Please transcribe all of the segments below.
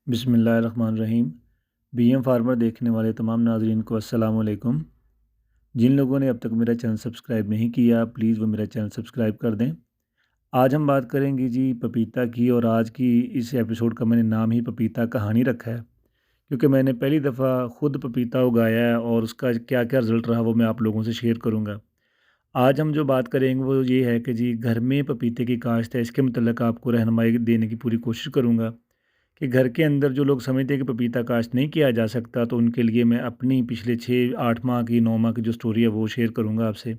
बिस्मिल्लाहिर्रहमानिर्रहीम। BM farmer देखने वाले तमाम नाज़रीन को अस्सलाम वालेकुम। जिन लोगों ने अब तक मेरा चैनल सब्सक्राइब नहीं किया, प्लीज़ वो मेरा चैनल सब्सक्राइब कर दें। आज हम बात करेंगे जी पपीता की, और आज की इस एपिसोड का मैंने नाम ही पपीता कहानी रखा है, क्योंकि मैंने पहली दफ़ा खुद पपीता उगाया है और उसका क्या-क्या रिज़ल्ट रहा वो मैं आप लोगों से शेयर करूँगा। आज हम जो बात करेंगे वो ये है कि जी घर में पपीते की काश्त है, इसके मतलब आपको रहनुमाई देने की पूरी कोशिश करूँगा कि घर के अंदर जो लोग समझते हैं कि पपीता काश्त नहीं किया जा सकता, तो उनके लिए मैं अपनी पिछले 6-8 माह की 9 माह की जो स्टोरी है वो शेयर करूँगा आपसे,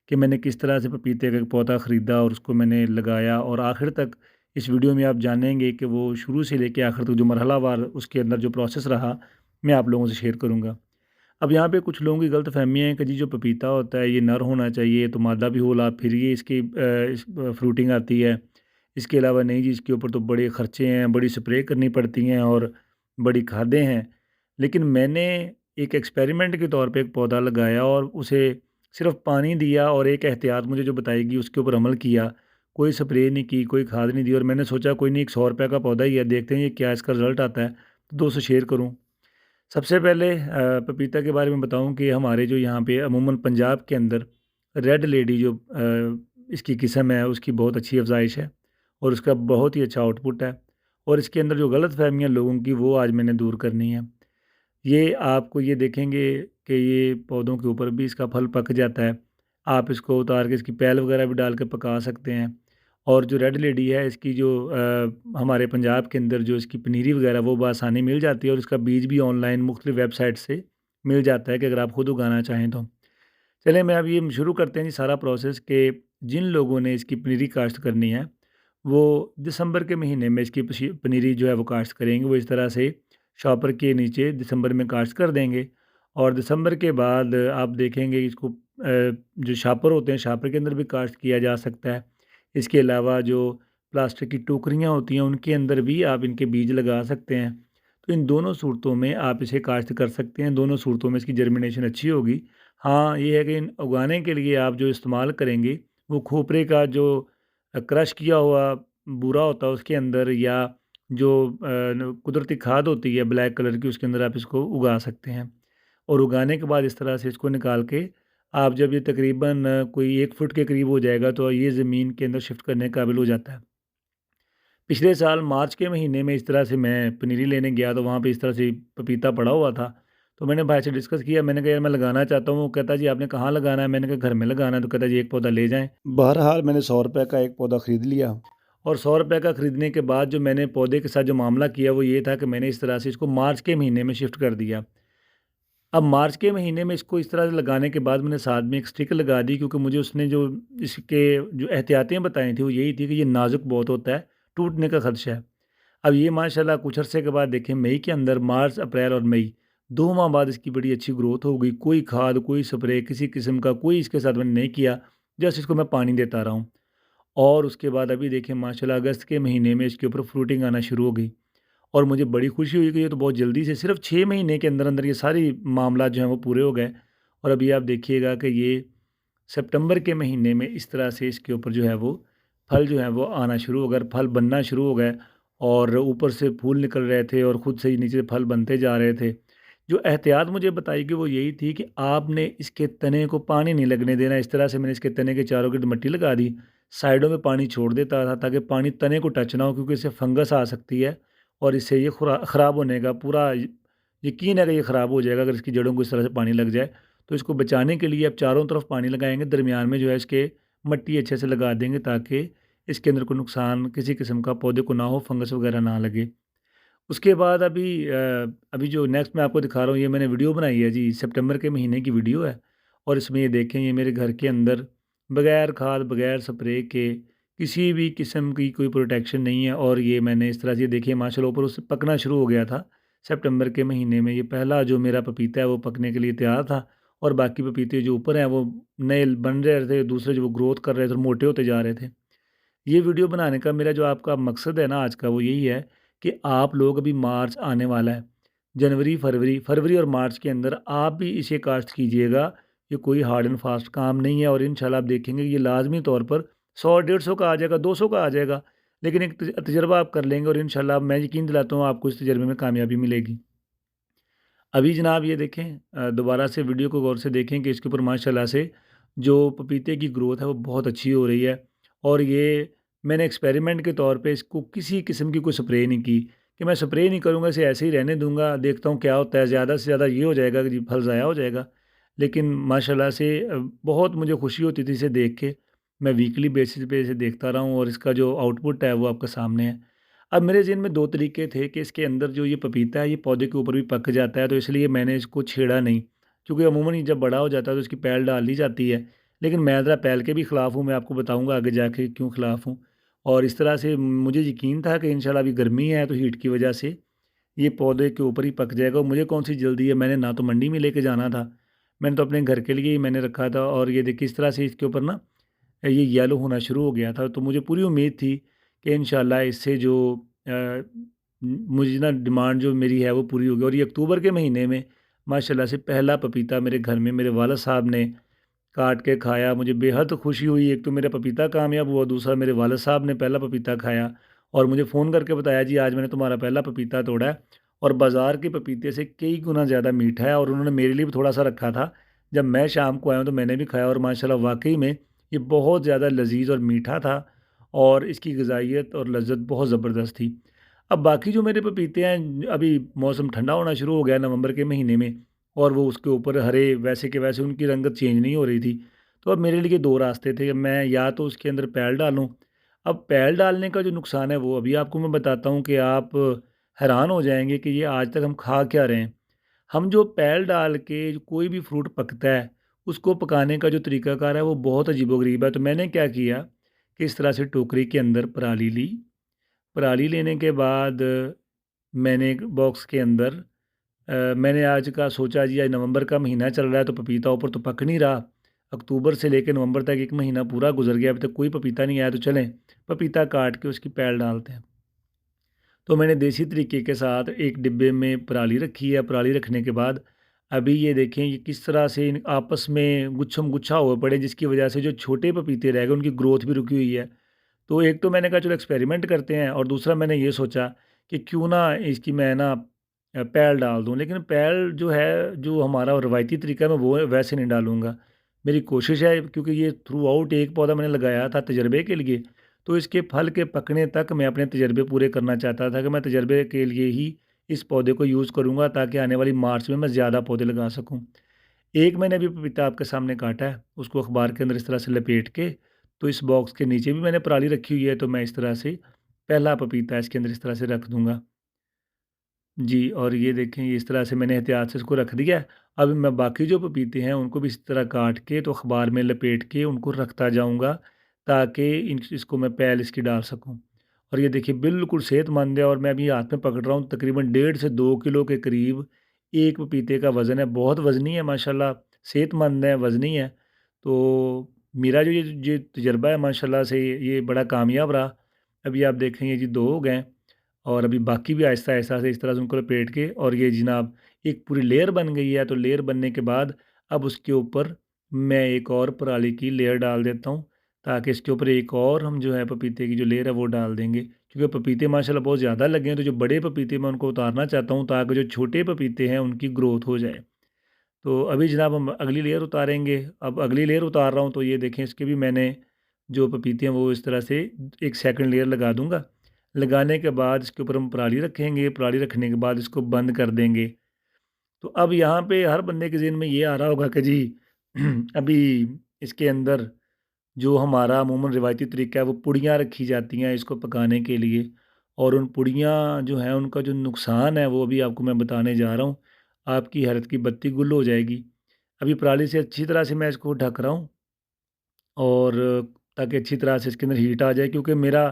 कि मैंने किस तरह से पपीते का एक पौधा ख़रीदा और उसको मैंने लगाया, और आखिर तक इस वीडियो में आप जानेंगे कि वो शुरू से लेके आखिर तक जो मरहलावार उसके अंदर जो प्रोसेस रहा, मैं आप लोगों से शेयर करूँगा। अब यहाँ पे कुछ लोगों की गलतफ़हमियाँ हैं कि जी जो पपीता होता है ये नर होना चाहिए, तो मादा भी होला फिर ये इसकी फ्रूटिंग आती है। इसके अलावा नहीं जी, इसके ऊपर तो बड़े खर्चे हैं, बड़ी स्प्रे करनी पड़ती हैं और बड़ी खादें हैं। लेकिन मैंने एक एक्सपेरिमेंट के तौर पे एक पौधा लगाया और उसे सिर्फ़ पानी दिया और एक एहतियात मुझे जो बताई गई उसके ऊपर अमल किया। कोई स्प्रे नहीं की, कोई खाद नहीं दी, और मैंने सोचा कोई नहीं, ₹100 का पौधा ही है, देखते हैं ये क्या इसका रिज़ल्ट आता है, तो दोस्तों शेयर करूँ। सबसे पहले पपीता के बारे में बताऊँ कि हमारे जो यहाँ पे अमूमन पंजाब के अंदर रेड लेडी जो इसकी किस्म है उसकी बहुत अच्छी अफ़ज़ाइश है और उसका बहुत ही अच्छा आउटपुट है, और इसके अंदर जो गलतफ़हमियाँ लोगों की वो आज मैंने दूर करनी है। ये आपको ये देखेंगे कि ये पौधों के ऊपर भी इसका फल पक जाता है। आप इसको उतार के इसकी पैल वगैरह भी डाल के पका सकते हैं। और जो रेड लेडी है इसकी जो हमारे पंजाब के अंदर जो इसकी पनीरी वगैरह वो बआसानी मिल जाती है, और इसका बीज भी ऑनलाइन मुख्तलिफ वेबसाइट से मिल जाता है कि अगर आप खुद उगाना चाहें तो। चलिए मैं अब ये शुरू करते हैं जी सारा प्रोसेस, कि जिन लोगों ने इसकी पनीरी काश्त करनी है, वो दिसंबर के महीने में इसकी पनीरी जो है वो काश्त करेंगे। वो इस तरह से शॉपर के नीचे दिसंबर में काश्त कर देंगे, और दिसंबर के बाद आप देखेंगे इसको जो शापर होते हैं, शापर के अंदर भी काश्त किया जा सकता है। इसके अलावा जो प्लास्टिक की टोकरियाँ होती हैं, उनके अंदर भी आप इनके बीज लगा सकते हैं। तो इन दोनों सूरतों में आप इसे काश्त कर सकते हैं, दोनों सूरतों में इसकी जर्मिनेशन अच्छी होगी। हाँ, ये है कि इन उगाने के लिए आप जो इस्तेमाल करेंगे, वो खोपरे का जो क्रश किया हुआ बूरा होता है उसके अंदर, या जो कुदरती खाद होती है ब्लैक कलर की, उसके अंदर आप इसको उगा सकते हैं। और उगाने के बाद इस तरह से इसको निकाल के आप जब ये तकरीबन कोई 1 फुट के करीब हो जाएगा, तो ये ज़मीन के अंदर शिफ्ट करने के काबिल हो जाता है। पिछले साल मार्च के महीने में इस तरह से मैं पनीरी लेने गया, तो वहाँ पे इस तरह से पपीता पड़ा हुआ था। तो मैंने भाई से डिस्कस किया, मैंने कहा यार मैं लगाना चाहता हूँ। वो कहता जी आपने कहाँ लगाना है? मैंने कहा घर में लगाना है। तो कहता जी एक पौधा ले जाएँ। बहरहाल मैंने ₹100 का एक पौधा ख़रीद लिया, और ₹100 का ख़रीदने के बाद जो मैंने पौधे के साथ जो मामला किया वो ये था कि मैंने इस तरह से इसको मार्च के महीने में शिफ्ट कर दिया। अब मार्च के महीने में इसको इस तरह से लगाने के बाद मैंने साथ में एक स्टिक लगा दी, क्योंकि मुझे उसने जो इसके जो एहतियातें बताई थी वो यही थी कि ये नाज़ुक बहुत होता है, टूटने का ख़दशा है। अब ये माशाल्लाह कुछ अरसे के बाद देखें, मई के अंदर मार्च, अप्रैल और मई 2 माह बाद इसकी बड़ी अच्छी ग्रोथ हो गई। कोई खाद, कोई स्प्रे किसी किस्म का कोई इसके साथ मैंने नहीं किया, जस्ट इसको मैं पानी देता रहा हूँ। और उसके बाद अभी देखिए माशाल्लाह अगस्त के महीने में इसके ऊपर फ्रूटिंग आना शुरू हो गई, और मुझे बड़ी खुशी हुई कि ये तो बहुत जल्दी से सिर्फ़ 6 महीने के अंदर-अंदर ये सारी मामला जो हैं वो पूरे हो गए। और अभी आप देखिएगा कि ये सितंबर के महीने में इस तरह से इसके ऊपर जो है वो फल जो हैं वो आना शुरू हो गए, फल बनना शुरू हो गए, और ऊपर से फूल निकल रहे थे और खुद से ही नीचे फल बनते जा रहे थे। जो एहतियात मुझे बताई गई वो यही थी कि आपने इसके तने को पानी नहीं लगने देना। इस तरह से मैंने इसके तने के चारों गिर्द मिट्टी लगा दी, साइडों में पानी छोड़ देता था ताकि पानी तने को टच ना हो, क्योंकि इससे फंगस आ सकती है और इससे ये ख़राब होने का पूरा यकीन है कि ये ख़राब हो जाएगा अगर इसकी जड़ों को इस तरह से पानी लग जाए। तो इसको बचाने के लिए आप चारों तरफ पानी लगाएँगे, दरमियान में जो है इसके मट्टी अच्छे से लगा देंगे, ताकि इसके अंदर कोई नुकसान किसी किस्म का पौधे को ना हो, फंगस वगैरह ना लगे। उसके बाद अभी जो नेक्स्ट मैं आपको दिखा रहा हूँ, ये मैंने वीडियो बनाई है जी, सितंबर के महीने की वीडियो है, और इसमें ये देखें ये मेरे घर के अंदर बगैर खाद, बगैर स्प्रे के किसी भी किस्म की कोई प्रोटेक्शन नहीं है, और ये मैंने इस तरह से देखिए माशाल्लाह ऊपर उससे पकना शुरू हो गया था। सितंबर के महीने में ये पहला जो मेरा पपीता है वो पकने के लिए तैयार था, और बाकी पपीते जो ऊपर हैं वो नए बन रहे थे, दूसरे जो वो ग्रोथ कर रहे थे और मोटे होते जा रहे थे। ये वीडियो बनाने का मेरा जो आपका मकसद है ना आज का, वो यही है कि आप लोग, अभी मार्च आने वाला है, जनवरी, फरवरी फरवरी और मार्च के अंदर आप भी इसे काश्त कीजिएगा। ये कोई हार्ड एंड फास्ट काम नहीं है, और इंशाल्लाह आप देखेंगे ये लाज़मी तौर पर 100 150 का आ जाएगा, 200 का आ जाएगा। लेकिन एक तजर्बा आप कर लेंगे और इंशाल्लाह मैं यकीन दिलाता हूँ आपको इस तजर्बे में कामयाबी मिलेगी। अभी जनाब ये देखें, दोबारा से वीडियो को गौर से देखें कि इसके ऊपर माशाल्लाह से जो पपीते की ग्रोथ है वो बहुत अच्छी हो रही है। और ये मैंने एक्सपेरिमेंट के तौर पे इसको किसी किस्म की कोई स्प्रे नहीं की कि मैं स्प्रे नहीं करूँगा, इसे ऐसे ही रहने दूँगा, देखता हूँ क्या होता है, ज़्यादा से ज़्यादा ये हो जाएगा कि जी फल ज़ाया हो जाएगा। लेकिन माशाल्लाह से बहुत मुझे खुशी होती थी इसे देख के। मैं वीकली बेसिस पे इसे देखता रहा हूँ और इसका जो आउटपुट है वो आपके सामने है। अब मेरे ज़हन में 2 तरीके थे कि इसके अंदर जो ये पपीता है ये पौधे के ऊपर भी पक जाता है, तो इसलिए मैंने इसको छेड़ा नहीं। क्योंकि अमूमन ये जब बड़ा हो जाता है तो इसकी पैल डाल दी जाती है। लेकिन मैं ज़रा पैल के भी ख़िलाफ़ हूँ, मैं आपको बताऊँगा आगे जाके क्यों ख़िलाफ़ हूँ। और इस तरह से मुझे यकीन था कि इंशाल्लाह अभी गर्मी है तो हीट की वजह से ये पौधे के ऊपर ही पक जाएगा और मुझे कौन-सी जल्दी है, मैंने ना तो मंडी में लेके जाना था, मैंने तो अपने घर के लिए ही मैंने रखा था। और ये देखिए इस तरह से इसके ऊपर ना ये येलो होना शुरू हो गया था, तो मुझे पूरी उम्मीद थी कि इंशाल्लाह इससे जो अ, मुझे ना डिमांड जो मेरी है वो पूरी होगी। और ये अक्टूबर के महीने में माशाल्लाह से पहला पपीता मेरे घर में मेरे वालिद साहब ने काट के खाया, मुझे बेहद खुशी हुई। एक तो मेरा पपीता कामयाब हुआ, दूसरा मेरे वालिद साहब ने पहला पपीता खाया और मुझे फ़ोन करके बताया, जी आज मैंने तुम्हारा पहला पपीता तोड़ा है और बाज़ार के पपीते से कई गुना ज़्यादा मीठा है। और उन्होंने मेरे लिए भी थोड़ा-सा रखा था। जब मैं शाम को आया हूँ तो मैंने भी खाया और माशाल्लाह वाक़ई में ये बहुत ज़्यादा लज़ीज़ और मीठा था और इसकी ग़िज़ाइयत और लज़्ज़त बहुत ज़बरदस्त थी। अब बाकी जो मेरे पपीते हैं, अभी मौसम ठंडा होना शुरू हो गया नवंबर के महीने में और वो उसके ऊपर हरे वैसे के वैसे उनकी रंगत चेंज नहीं हो रही थी। तो अब मेरे लिए 2 रास्ते थे, मैं या तो उसके अंदर पैल डालूँ। अब पैल डालने का जो नुकसान है वो अभी आपको मैं बताता हूँ कि आप हैरान हो जाएँगे कि ये आज तक हम खा क्या रहे हैं। हम जो पैल डाल के जो कोई भी फ्रूट पकता है, उसको पकाने का जो तरीकाकार है वो बहुत अजीबो-गरीब है। तो मैंने क्या किया कि इस तरह से टोकरी के अंदर पराली ली। पराली लेने के बाद मैंने एक बॉक्स के अंदर मैंने आज का सोचा, जी आज नवंबर का महीना चल रहा है तो पपीता ऊपर तो पक नहीं रहा। अक्टूबर से लेकर नवंबर तक 1 महीना पूरा गुज़र गया, अभी तक कोई पपीता नहीं आया, तो चलें पपीता काट के उसकी पैल डालते हैं। तो मैंने देसी तरीके के साथ एक डिब्बे में पराली रखी है। पराली रखने के बाद अभी ये देखें ये किस तरह से इन आपस में गुच्छम-गुच्छा हुए पड़े, जिसकी वजह से जो छोटे पपीते रह गए उनकी ग्रोथ भी रुकी हुई है। तो एक तो मैंने कहा चलो एक्सपेरिमेंट करते हैं और दूसरा मैंने ये सोचा कि क्यों ना इसकी मैं ना पैल डाल दूँ। लेकिन पैल जो है, जो हमारा रवायती तरीका है मैं वो वैसे नहीं डालूँगा। मेरी कोशिश है, क्योंकि ये थ्रू आउट एक पौधा मैंने लगाया था तजर्बे के लिए, तो इसके फल के पकने तक मैं अपने तजर्बे पूरे करना चाहता था कि मैं तजर्बे के लिए ही इस पौधे को यूज़ करूँगा ताकि आने वाली मार्च में मैं ज़्यादा पौधे लगा सकूँ। एक मैंने अभी पपीता आपके सामने काटा है, उसको अखबार के अंदर इस तरह से लपेट के, तो इस बॉक्स के नीचे भी मैंने पराली रखी हुई है, तो मैं इस तरह से पहला पपीता इसके अंदर इस तरह से रख दूँगा। जी, और ये देखें ये इस तरह से मैंने एहतियात से इसको रख दिया है। अब मैं बाकी जो पपीते हैं उनको भी इस तरह काट के तो अखबार में लपेट के उनको रखता जाऊँगा ताकि इसको मैं पैल इसकी डाल सकूँ। और ये देखिए बिल्कुल सेहतमंद है और मैं अभी हाथ में पकड़ रहा हूँ, तकरीबन 1.5 से 2 किलो के करीब एक पपीते का वज़न है। बहुत वज़नी है माशाल्लाह, सेहतमंद है, वज़नी है। तो मेरा जो ये तजुर्बा है माशाल्लाह से ये बड़ा कामयाब रहा। अभी आप देखेंगे जी 2 हो गए हैं और अभी बाकी भी आहिस्ता-आहिस्ता से इस तरह से उनको लपेट के, और ये जनाब एक पूरी लेयर बन गई है। तो लेयर बनने के बाद अब उसके ऊपर मैं एक और पराली की लेयर डाल देता हूँ, ताकि इसके ऊपर एक और हम जो है पपीते की जो लेयर है वो डाल देंगे। क्योंकि पपीते माशाल्लाह बहुत ज़्यादा लगे हैं, तो जो बड़े पपीते मैं उनको उतारना चाहता हूँ ताकि जो छोटे पपीते हैं उनकी ग्रोथ हो जाए। तो अभी जनाब हम अगली लेयर उतारेंगे। अब अगली लेयर उतार रहा हूँ, तो ये देखें इसके भी मैंने जो पपीते हैं वो इस तरह से एक सेकंड लेयर लगा दूँगा। लगाने के बाद इसके ऊपर हम पराली रखेंगे, पराली रखने के बाद इसको बंद कर देंगे। तो अब यहाँ पे हर बंदे के ज़हन में ये आ रहा होगा कि जी अभी इसके अंदर जो हमारा अमूमन रिवायती तरीका है वो पुड़ियाँ रखी जाती हैं इसको पकाने के लिए, और उन पुड़ियाँ जो हैं उनका जो नुकसान है वो अभी आपको मैं बताने जा रहा हूँ। आपकी हैरत की बत्ती गुल हो जाएगी। अभी पराली से अच्छी तरह से मैं इसको ढक रहा हूँ और ताकि अच्छी तरह से इसके अंदर हीट आ जाए, क्योंकि मेरा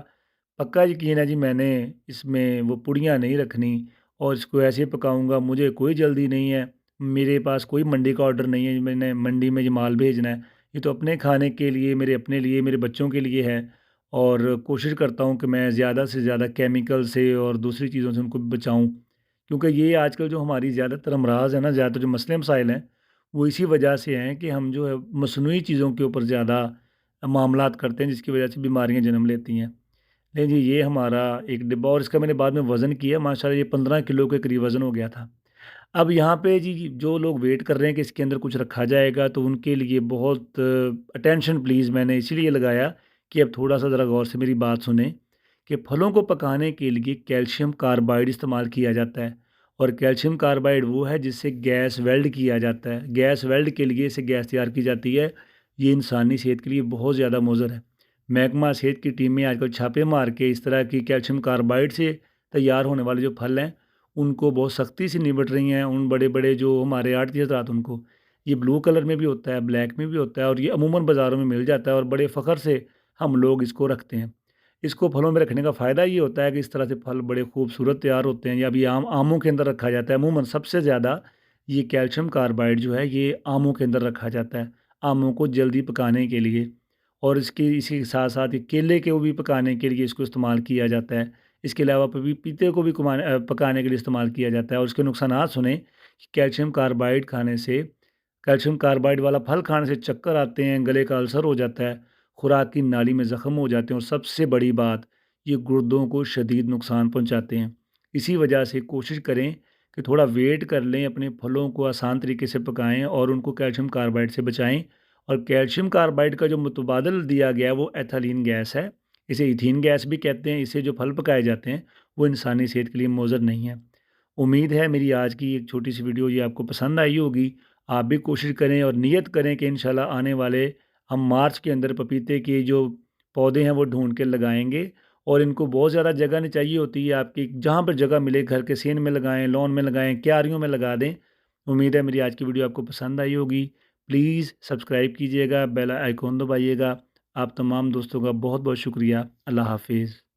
पक्का यकीन है जी मैंने इसमें वो पुड़ियाँ नहीं रखनी और इसको ऐसे ही पकाऊँगा। मुझे कोई जल्दी नहीं है, मेरे पास कोई मंडी का ऑर्डर नहीं है, मैंने मंडी में ये माल भेजना है। ये तो अपने खाने के लिए, मेरे अपने लिए, मेरे बच्चों के लिए है। और कोशिश करता हूँ कि मैं ज़्यादा से ज़्यादा केमिकल से और दूसरी चीज़ों से उनको बचाऊँ। क्योंकि ये आजकल जो हमारी ज़्यादातर अमराज़ है ना, ज़्यादातर जो मसले मसाइल हैं, वो इसी वजह से हैं कि हम जो है मसनूई चीज़ों के ऊपर ज़्यादा मामलात करते हैं, जिसकी वजह से बीमारियाँ जन्म लेती हैं। नहीं जी, ये हमारा एक डिब्बा और इसका मैंने बाद में वज़न किया, माशाल्लाह ये 15 किलो के करीब वज़न हो गया था। अब यहाँ पे जी जो लोग वेट कर रहे हैं कि इसके अंदर कुछ रखा जाएगा, तो उनके लिए बहुत अटेंशन प्लीज़, मैंने इसीलिए लगाया कि अब थोड़ा-सा ज़रा गौर से मेरी बात सुनें कि फलों को पकाने के लिए कैल्शियम कार्बाइड इस्तेमाल किया जाता है। और कैल्शियम कार्बाइड वो है जिससे गैस वेल्ड किया जाता है। गैस वेल्ड के लिए इससे गैस तैयार की जाती है। ये इंसानी सेहत के लिए बहुत ज़्यादा मुज़र है। महकमा सेहत की टीमें आजकल छापे मार के इस तरह की कैल्शियम कार्बाइड से तैयार होने वाले जो फल हैं, उनको बहुत सख्ती से निपट रही हैं। उन बड़े-बड़े जो हमारे आड़ती हज़रात, उनको ये ब्लू कलर में भी होता है, ब्लैक में भी होता है और ये अमूमन बाज़ारों में मिल जाता है और बड़े फ़ख्र से हम लोग इसको रखते हैं। इसको फलों में रखने का फ़ायदा ये होता है कि इस तरह से फल बड़े खूबसूरत तैयार होते हैं। या अभी आमों के अंदर रखा जाता है, अमूमन सबसे ज़्यादा ये कैल्शियम कार्बाइड जो है ये आमों के अंदर रखा जाता है, आमों को जल्दी पकाने के लिए। और इसी के साथ-साथ ये केले को भी पकाने के लिए इसको इस्तेमाल किया जाता है। इसके अलावा पपीते को भी पकाने के लिए इस्तेमाल किया जाता है। और उसके नुकसानात सुने कि कैल्शियम कार्बाइड वाला फल खाने से चक्कर आते हैं, गले का अल्सर हो जाता है, खुराक की नाली में ज़ख्म हो जाते हैं और सबसे बड़ी बात, ये गुर्दों को शदीद नुकसान पहुँचाते हैं। इसी वजह से कोशिश करें कि थोड़ा वेट कर लें, अपने फलों को आसान तरीके से पकाएँ और उनको कैल्शियम कार्बाइड से बचाएँ। और कैल्शियम कार्बाइड का जो मुतबादल दिया गया है वो एथिलीन गैस है। इसे ईथीन गैस भी कहते हैं। इससे जो फल पकाए जाते हैं वो इंसानी सेहत के लिए मुज़र नहीं है। उम्मीद है मेरी आज की एक छोटी-सी वीडियो ये आपको पसंद आई होगी। आप भी कोशिश करें और नियत करें कि इंशाल्लाह आने वाले हम मार्च के अंदर पपीते के जो पौधे हैं वो ढूँढ के लगाएँगे। और इनको बहुत ज़्यादा जगह नहीं चाहिए होती है आपकी, जहाँ पर जगह मिले घर के सीन में लगाएँ, लॉन में लगाएँ, क्यारियों में लगा दें। उम्मीद है मेरी आज की वीडियो आपको पसंद आई होगी। प्लीज़ सब्सक्राइब कीजिएगा, बेल आइकॉन दबाइएगा। आप तमाम दोस्तों का बहुत-बहुत शुक्रिया। अल्लाह हाफ़िज़।